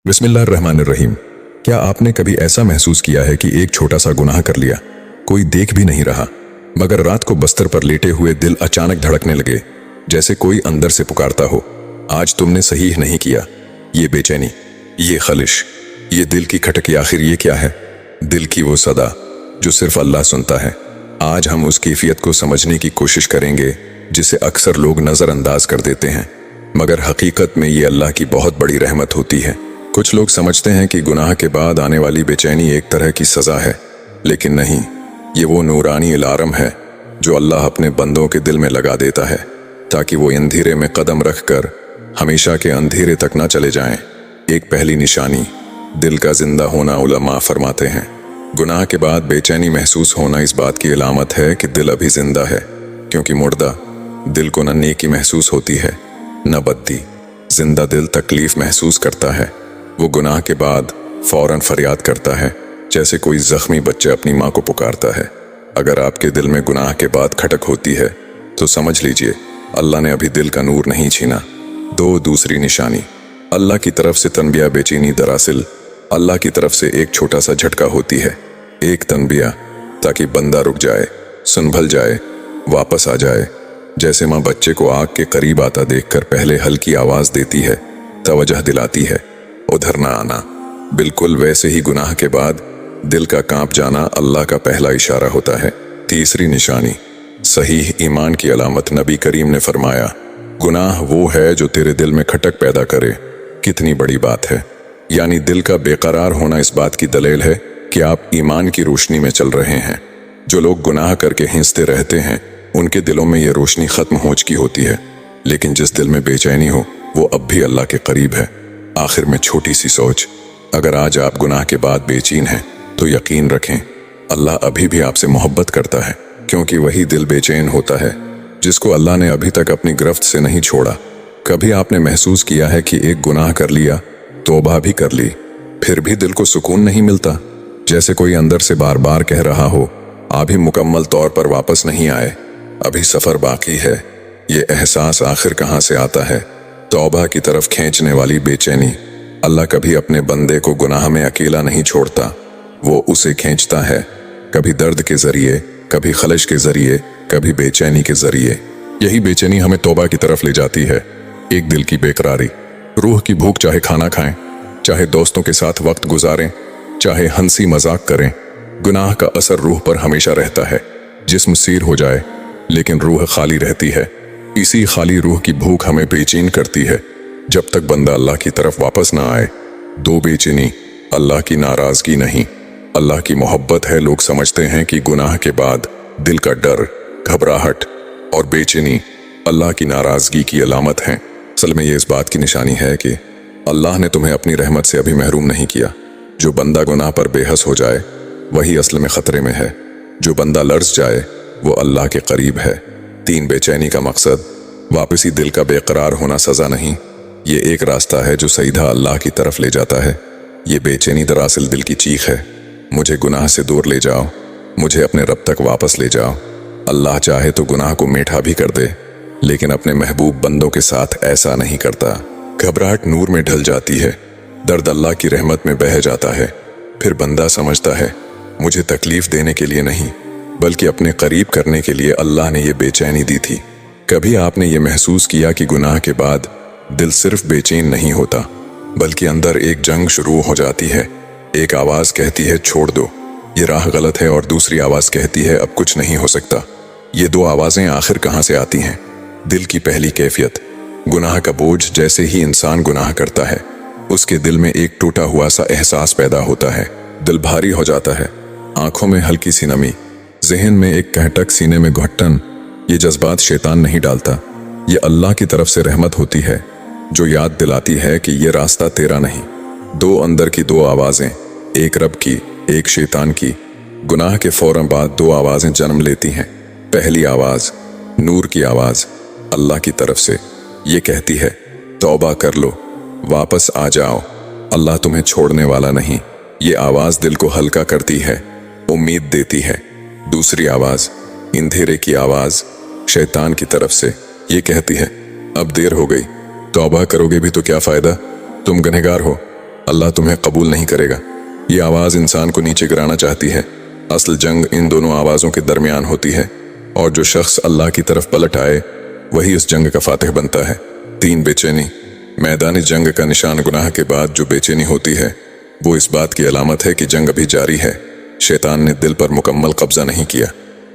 बिस्मिल्लाहिर्रहमानिर्रहीम। क्या आपने कभी ऐसा महसूस किया है कि एक छोटा सा गुनाह कर लिया, कोई देख भी नहीं रहा, मगर रात को बस्तर पर लेटे हुए दिल अचानक धड़कने लगे, जैसे कोई अंदर से पुकारता हो, आज तुमने सही नहीं किया। ये बेचैनी, ये खलिश, ये दिल की खटकी, आखिर ये क्या है? दिल की वो सदा जो सिर्फ अल्लाह सुनता है। आज हम उस कैफियत को समझने की कोशिश करेंगे जिसे अक्सर लोग नज़रअंदाज कर देते हैं, मगर हकीकत में ये अल्लाह की बहुत बड़ी रहमत होती है। कुछ लोग समझते हैं कि गुनाह के बाद आने वाली बेचैनी एक तरह की सज़ा है, लेकिन नहीं, ये वो नूरानी अलार्म है जो अल्लाह अपने बंदों के दिल में लगा देता है, ताकि वो अंधेरे में कदम रखकर हमेशा के अंधेरे तक ना चले जाएं। एक पहली निशानी दिल का जिंदा होना। उलमा फरमाते हैं, गुनाह के बाद बेचैनी महसूस होना इस बात की अलामत है कि दिल अभी जिंदा है, क्योंकि मुर्दा दिल को न नेकी महसूस होती है न बद्दी। जिंदा दिल तकलीफ महसूस करता है। वो गुनाह के बाद फौरन फरियाद करता है, जैसे कोई जख्मी बच्चा अपनी माँ को पुकारता है। अगर आपके दिल में गुनाह के बाद खटक होती है तो समझ लीजिए अल्लाह ने अभी दिल का नूर नहीं छीना। दूसरी निशानी, अल्लाह की तरफ से तनबिया बेचैनी दरअसल अल्लाह की तरफ से एक छोटा सा झटका होती है, एक तनबिया, ताकि बंदा रुक जाए, संभल जाए, वापस आ जाए। जैसे माँ बच्चे को आग के करीब आता देखकर पहले हल्की आवाज देती है, तवज्जो दिलाती है, उधर ना आना। बिल्कुल वैसे ही गुनाह के बाद दिल का कांप जाना अल्लाह का पहला इशारा होता है। तीसरी निशानी, सही ईमान की अलामत। नबी करीम ने फरमाया, गुनाह वो है जो तेरे दिल में खटक पैदा करे। कितनी बड़ी बात है, यानी दिल का बेकरार होना इस बात की दलील है कि आप ईमान की रोशनी में चल रहे हैं। जो लोग गुनाह करके हिंसते रहते हैं उनके दिलों में ये रोशनी खत्म हो चुकी होती है, लेकिन जिस दिल में बेचैनी हो वो अब भी अल्लाह के करीब है। आखिर में छोटी सी सोच, अगर आज आप गुनाह के बाद बेचैन हैं तो यकीन रखें अल्लाह अभी भी आपसे मोहब्बत करता है, क्योंकि वही दिल बेचैन होता है जिसको अल्लाह ने अभी तक अपनी गिरफ्त से नहीं छोड़ा। कभी आपने महसूस किया है कि एक गुनाह कर लिया, तौबा भी कर ली, फिर भी दिल को सुकून नहीं मिलता? जैसे कोई अंदर से बार बार कह रहा हो, अभी मुकम्मल तौर पर वापस नहीं आए, अभी सफर बाकी है। ये एहसास आखिर कहाँ से आता है? तौबा की तरफ खींचने वाली बेचैनी। अल्लाह कभी अपने बंदे को गुनाह में अकेला नहीं छोड़ता, वो उसे खींचता है, कभी दर्द के जरिए, कभी खलश के जरिए, कभी बेचैनी के जरिए। यही बेचैनी हमें तौबा की तरफ ले जाती है। एक दिल की बेकरारी, रूह की भूख, चाहे खाना खाएं, चाहे दोस्तों के साथ वक्त गुजारें, चाहे हंसी मजाक करें, गुनाह का असर रूह पर हमेशा रहता है। जिस्म सीर हो जाए लेकिन रूह खाली रहती है। इसी खाली रूह की भूख हमें बेचैन करती है जब तक बंदा अल्लाह की तरफ वापस ना आए। बेचैनी अल्लाह की नाराजगी नहीं, अल्लाह की मोहब्बत है। लोग समझते हैं कि गुनाह के बाद दिल का डर, घबराहट और बेचैनी अल्लाह की नाराजगी की अलामत है। असल में ये इस बात की निशानी है कि अल्लाह ने तुम्हें अपनी रहमत से अभी महरूम नहीं किया। जो बंदा गुनाह पर बेहस हो जाए वही असल में खतरे में है। जो बंदा लर्ज जाए वो अल्लाह के करीब है। बेचैनी का मकसद वापसी दिल का बेकरार होना सजा नहीं, ये एक रास्ता है जो सीधा अल्लाह की तरफ ले जाता है। ये बेचैनी दरअसल दिल की चीख है, मुझे गुनाह से दूर ले जाओ, मुझे अपने रब तक वापस ले जाओ। अल्लाह चाहे तो गुनाह को मीठा भी कर दे, लेकिन अपने महबूब बंदों के साथ ऐसा नहीं करता। घबराहट नूर में ढल जाती है, दर्द अल्लाह की रहमत में बह जाता है। फिर बंदा समझता है मुझे तकलीफ देने के लिए नहीं, बल्कि अपने करीब करने के लिए अल्लाह ने ये बेचैनी दी थी। कभी आपने ये महसूस किया कि गुनाह के बाद दिल सिर्फ बेचैन नहीं होता, बल्कि अंदर एक जंग शुरू हो जाती है। एक आवाज़ कहती है छोड़ दो, ये राह गलत है, और दूसरी आवाज़ कहती है अब कुछ नहीं हो सकता। ये दो आवाज़ें आखिर कहाँ से आती हैं? दिल की पहली कैफियत, गुनाह का बोझ। जैसे ही इंसान गुनाह करता है उसके दिल में एक टूटा हुआ सा एहसास पैदा होता है। दिल भारी हो जाता है, आंखों में हल्की सी नमी, जहन में एक कहटक, सीने में घुटन। ये जज्बात शैतान नहीं डालता, ये अल्लाह की तरफ से रहमत होती है जो याद दिलाती है कि ये रास्ता तेरा नहीं। अंदर की दो आवाज़ें, एक रब की, एक शैतान की। गुनाह के फौरन बाद दो आवाज़ें जन्म लेती हैं। पहली आवाज़ नूर की आवाज़ अल्लाह की तरफ से, ये कहती है तौबा कर लो, वापस आ जाओ, अल्लाह तुम्हें छोड़ने वाला नहीं। ये आवाज़ दिल को हल्का करती है, उम्मीद देती है। दूसरी आवाज़ अंधेरे की आवाज़ शैतान की तरफ से, ये कहती है अब देर हो गई, तौबा करोगे भी तो क्या फ़ायदा, तुम गुनहगार हो, अल्लाह तुम्हें कबूल नहीं करेगा। ये आवाज़ इंसान को नीचे गिराना चाहती है। असल जंग इन दोनों आवाज़ों के दरमियान होती है, और जो शख्स अल्लाह की तरफ पलट आए वही इस जंग का फातिह बनता है। 3 बेचैनी। मैदानी जंग का निशान गुनाह के बाद जो बेचैनी होती है वो इस बात की अलामत है कि जंग अभी जारी है। शैतान ने दिल पर मुकम्मल कब्जा नहीं किया।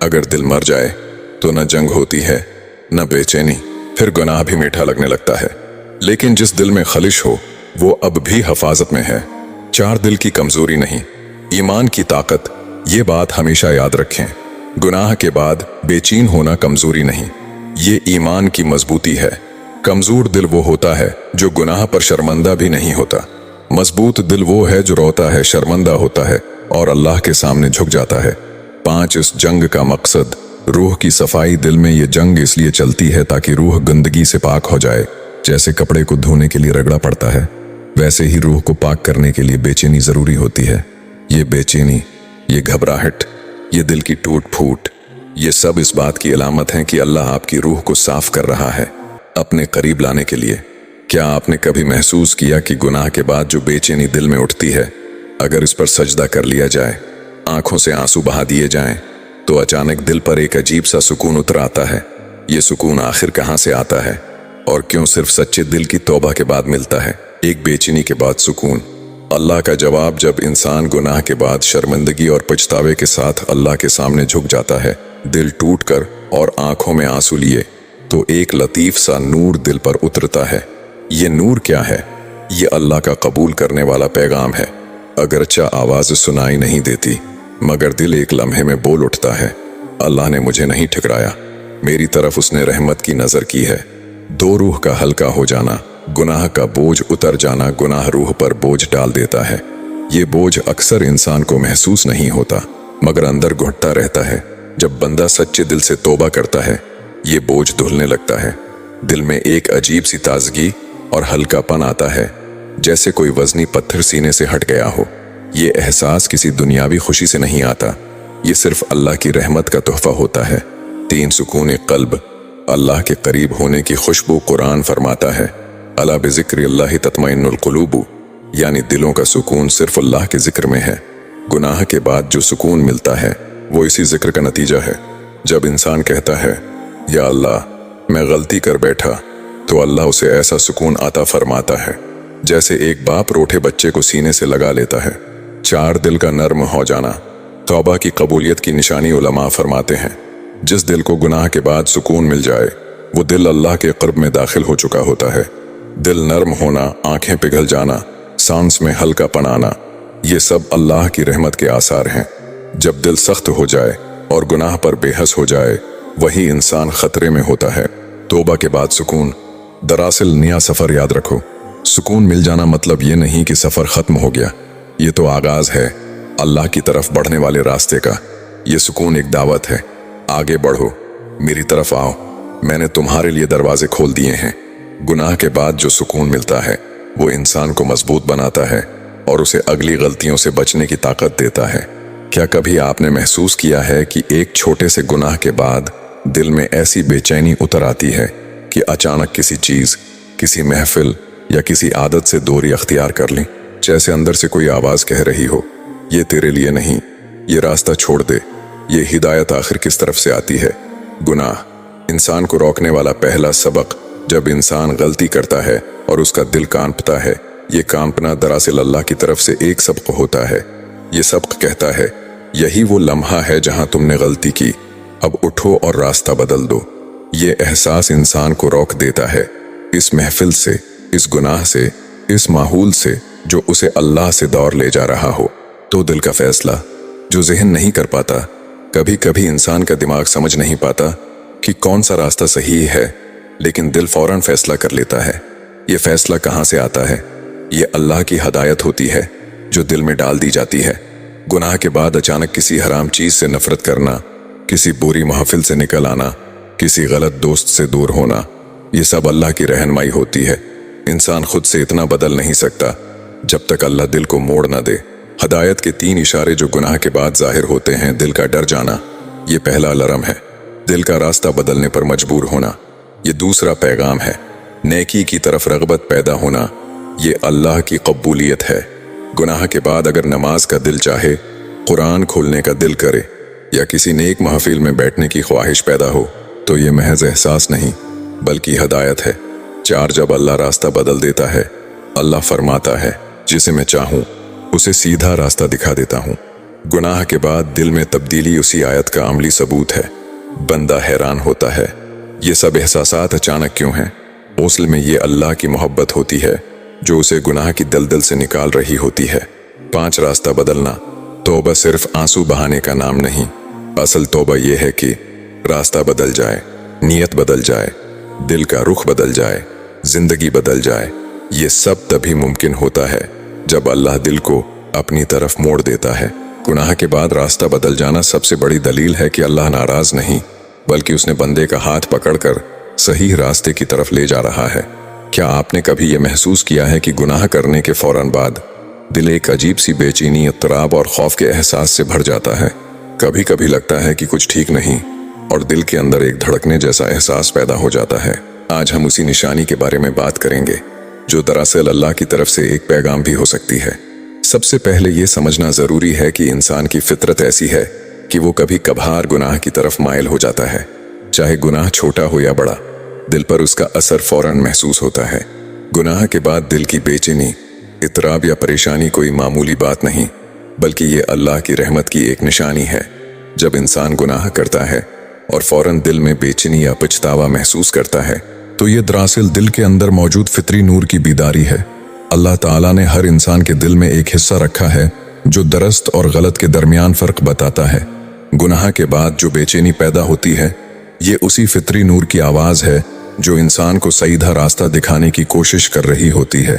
अगर दिल मर जाए तो न जंग होती है न बेचैनी, फिर गुनाह भी मीठा लगने लगता है। लेकिन जिस दिल में खलिश हो वो अब भी हिफाजत में है। 4 दिल की कमजोरी नहीं, ईमान की ताकत। ये बात हमेशा याद रखें। गुनाह के बाद बेचैन होना कमजोरी नहीं, ये ईमान की मजबूती है। कमजोर दिल वो होता है जो गुनाह पर शर्मिंदा भी नहीं होता। मजबूत दिल वो है जो रोता है, शर्मिंदा होता है और अल्लाह के सामने झुक जाता है। 5 इस जंग का मकसद रूह की सफाई। दिल में ये जंग इसलिए चलती है ताकि रूह गंदगी से पाक हो जाए। जैसे कपड़े को धोने के लिए रगड़ा पड़ता है, वैसे ही रूह को पाक करने के लिए बेचैनी जरूरी होती है। ये बेचैनी, ये घबराहट, ये दिल की टूट फूट, ये सब इस बात की अलामत है कि अल्लाह आपकी रूह को साफ कर रहा है अपने करीब लाने के लिए। क्या आपने कभी महसूस किया कि गुनाह के बाद जो बेचैनी दिल में उठती है, अगर इस पर सजदा कर लिया जाए, आंखों से आंसू बहा दिए जाएं, तो अचानक दिल पर एक अजीब सा सुकून उतर आता है। ये सुकून आखिर कहाँ से आता है और क्यों सिर्फ सच्चे दिल की तौबा के बाद मिलता है? एक बेचैनी के बाद सुकून। अल्लाह का जवाब, जब इंसान गुनाह के बाद शर्मिंदगी और पछतावे के साथ अल्लाह के सामने झुक जाता है, दिल टूट कर और आंखों में आंसू लिए, तो एक लतीफ सा नूर दिल पर उतरता है। ये नूर क्या है? ये अल्लाह का कबूल करने वाला पैगाम है। अगरचा आवाज़ सुनाई नहीं देती, मगर दिल एक लम्हे में बोल उठता है, अल्लाह ने मुझे नहीं ठुकराया, मेरी तरफ उसने रहमत की नज़र की है। 2 रूह का हल्का हो जाना, गुनाह का बोझ उतर जाना। गुनाह रूह पर बोझ डाल देता है। ये बोझ अक्सर इंसान को महसूस नहीं होता, मगर अंदर घुटता रहता है। जब बंदा सच्चे दिल से तौबा करता है, ये बोझ धुलने लगता है। दिल में एक अजीब सी ताजगी और हल्कापन आता है, जैसे कोई वजनी पत्थर सीने से हट गया हो। ये एहसास किसी दुनियावी खुशी से नहीं आता, ये सिर्फ अल्लाह की रहमत का तोहफा होता है। 3 सुकून कल्ब। अल्लाह के करीब होने की खुशबू। कुरान फरमाता है, अला बिज़िक्रि अल्लाहि तत्मइन्नुल कुलूब, यानी दिलों का सुकून सिर्फ अल्लाह के जिक्र में है। गुनाह के बाद जो सुकून मिलता है वो इसी जिक्र का नतीजा है। जब इंसान कहता है, या अल्लाह मैं गलती कर बैठा, तो अल्लाह उसे ऐसा सुकून अता फरमाता है जैसे एक बाप रूठे बच्चे को सीने से लगा लेता है। 4 दिल का नर्म हो जाना। तौबा की कबूलियत की निशानी उलमा फरमाते हैं, जिस दिल को गुनाह के बाद सुकून मिल जाए वो दिल अल्लाह के क़ुर्ब में दाखिल हो चुका होता है। दिल नर्म होना, आंखें पिघल जाना, सांस में हल्कापन आना, ये सब अल्लाह की रहमत के आसार हैं। जब दिल सख्त हो जाए और गुनाह पर बेहस हो जाए, वही इंसान खतरे में होता है। तौबा के बाद सुकून। दरअसल नया सफ़र याद रखो, सुकून मिल जाना मतलब ये नहीं कि सफ़र ख़त्म हो गया, ये तो आगाज़ है अल्लाह की तरफ बढ़ने वाले रास्ते का। ये सुकून एक दावत है, आगे बढ़ो, मेरी तरफ आओ, मैंने तुम्हारे लिए दरवाजे खोल दिए हैं। गुनाह के बाद जो सुकून मिलता है वो इंसान को मजबूत बनाता है और उसे अगली गलतियों से बचने की ताकत देता है। क्या कभी आपने महसूस किया है कि एक छोटे से गुनाह के बाद दिल में ऐसी बेचैनी उतर आती है कि अचानक किसी चीज़, किसी महफिल या किसी आदत से दूरी अख्तियार कर लें? जैसे अंदर से कोई आवाज़ कह रही हो, ये तेरे लिए नहीं, ये रास्ता छोड़ दे। ये हिदायत आखिर किस तरफ से आती है? गुनाह इंसान को रोकने वाला पहला सबक। जब इंसान गलती करता है और उसका दिल कांपता है, ये कांपना दरअसल अल्लाह की तरफ से एक सबक होता है। ये सबक कहता है, यही वो लम्हा है जहां तुमने गलती की, अब उठो और रास्ता बदल दो। ये एहसास इंसान को रोक देता है इस महफिल से, इस गुनाह से, इस माहौल से जो उसे अल्लाह से दौर ले जा रहा हो। तो दिल का फैसला जो ज़हन नहीं कर पाता। कभी कभी इंसान का दिमाग समझ नहीं पाता कि कौन सा रास्ता सही है, लेकिन दिल फौरन फैसला कर लेता है। ये फैसला कहाँ से आता है? ये अल्लाह की हदायत होती है जो दिल में डाल दी जाती है। गुनाह के बाद अचानक किसी हराम चीज़ से नफरत करना, किसी बुरी महफिल से निकल आना, किसी गलत दोस्त से दूर होना, ये सब अल्लाह की रहनुमाई होती है। इंसान खुद से इतना बदल नहीं सकता जब तक अल्लाह दिल को मोड़ न दे। हदायत के 3 इशारे जो गुनाह के बाद जाहिर होते हैं। दिल का डर जाना, ये पहला अलार्म है, दिल का रास्ता बदलने पर मजबूर होना। ये दूसरा पैगाम है, नेकी की तरफ रगबत पैदा होना, ये अल्लाह की कबूलियत है। गुनाह के बाद अगर नमाज का दिल चाहे, कुरान खोलने का दिल करे या किसी नेक महफिल में बैठने की ख्वाहिश पैदा हो, तो ये महज एहसास नहीं बल्कि हदायत है। 4 जब अल्लाह रास्ता बदल देता है, अल्लाह फरमाता है जिसे मैं चाहूँ उसे सीधा रास्ता दिखा देता हूँ। गुनाह के बाद दिल में तब्दीली उसी आयत का अमली सबूत है। बंदा हैरान होता है, ये सब एहसासात अचानक क्यों हैं? असल में ये अल्लाह की मोहब्बत होती है जो उसे गुनाह की दलदल से निकाल रही होती है। 5 रास्ता बदलना, तौबा सिर्फ आंसू बहाने का नाम नहीं। असल तौबा ये है कि रास्ता बदल जाए, नीयत बदल जाए, दिल का रुख बदल जाए, जिंदगी बदल जाए। ये सब तभी मुमकिन होता है जब अल्लाह दिल को अपनी तरफ मोड़ देता है। गुनाह के बाद रास्ता बदल जाना सबसे बड़ी दलील है कि अल्लाह नाराज नहीं बल्कि उसने बंदे का हाथ पकड़कर सही रास्ते की तरफ ले जा रहा है। क्या आपने कभी ये महसूस किया है कि गुनाह करने के फौरन बाद दिल एक अजीब सी बेचैनी, इत्तराब और खौफ के एहसास से भर जाता है? कभी कभी लगता है कि कुछ ठीक नहीं और दिल के अंदर एक धड़कने जैसा एहसास पैदा हो जाता है। आज हम उसी निशानी के बारे में बात करेंगे जो दरअसल अल्लाह की तरफ से एक पैगाम भी हो सकती है। सबसे पहले ये समझना जरूरी है कि इंसान की फितरत ऐसी है कि वो कभी कभार गुनाह की तरफ माइल हो जाता है। चाहे गुनाह छोटा हो या बड़ा, दिल पर उसका असर फौरन महसूस होता है। गुनाह के बाद दिल की बेचैनी, इत्तराब या परेशानी कोई मामूली बात नहीं बल्कि ये अल्लाह की रहमत की एक निशानी है। जब इंसान गुनाह करता है और फौरन दिल में बेचैनी या पछतावा महसूस करता है, तो ये दरअसल दिल के अंदर मौजूद फितरी नूर की बीदारी है। अल्लाह ताला ने हर इंसान के दिल में एक हिस्सा रखा है जो दरस्त और गलत के दरमियान फर्क बताता है। गुनाह के बाद जो बेचैनी पैदा होती है, ये उसी फितरी नूर की आवाज़ है जो इंसान को सीधा रास्ता दिखाने की कोशिश कर रही होती है।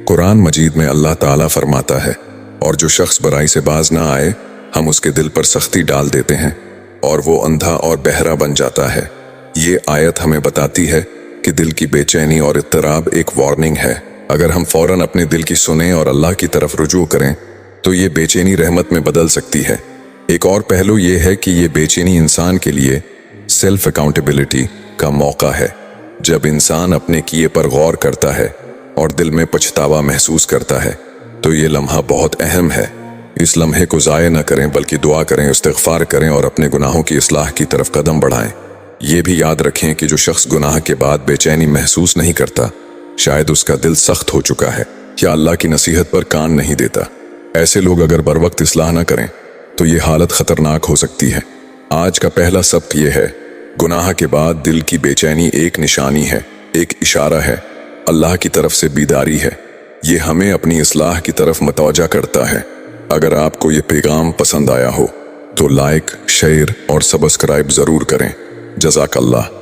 कुरान मजीद में अल्लाह ताला फरमाता है, और जो शख्स बुराई से बाज ना आए, हम उसके दिल पर सख्ती डाल देते हैं और वो अंधा और बहरा बन जाता है। ये आयत हमें बताती है कि दिल की बेचैनी और इत्तराब एक वार्निंग है। अगर हम फौरन अपने दिल की सुने और अल्लाह की तरफ रुजू करें, तो ये बेचैनी रहमत में बदल सकती है। एक और पहलू ये है कि ये बेचैनी इंसान के लिए सेल्फ अकाउंटेबिलिटी का मौका है। जब इंसान अपने किए पर गौर करता है और दिल में पछतावा महसूस करता है, तो ये लम्हा बहुत अहम है। इस लम्हे को ज़ाय न करें बल्कि दुआ करें, इस्तिग़फ़ार करें और अपने गुनाहों की इस्लाह की तरफ कदम बढ़ाएं। ये भी याद रखें कि जो शख्स गुनाह के बाद बेचैनी महसूस नहीं करता, शायद उसका दिल सख्त हो चुका है या अल्लाह की नसीहत पर कान नहीं देता। ऐसे लोग अगर बर वक्त इस्लाह न करें तो ये हालत खतरनाक हो सकती है। आज का पहला सबक ये है, गुनाह के बाद दिल की बेचैनी एक निशानी है, एक इशारा है, अल्लाह की तरफ से बीदारी है। ये हमें अपनी इस्लाह की तरफ मतवजा करता है। अगर आपको ये पैगाम पसंद आया हो तो लाइक, शेयर और सब्सक्राइब ज़रूर करें। जज़ाकल्लाह।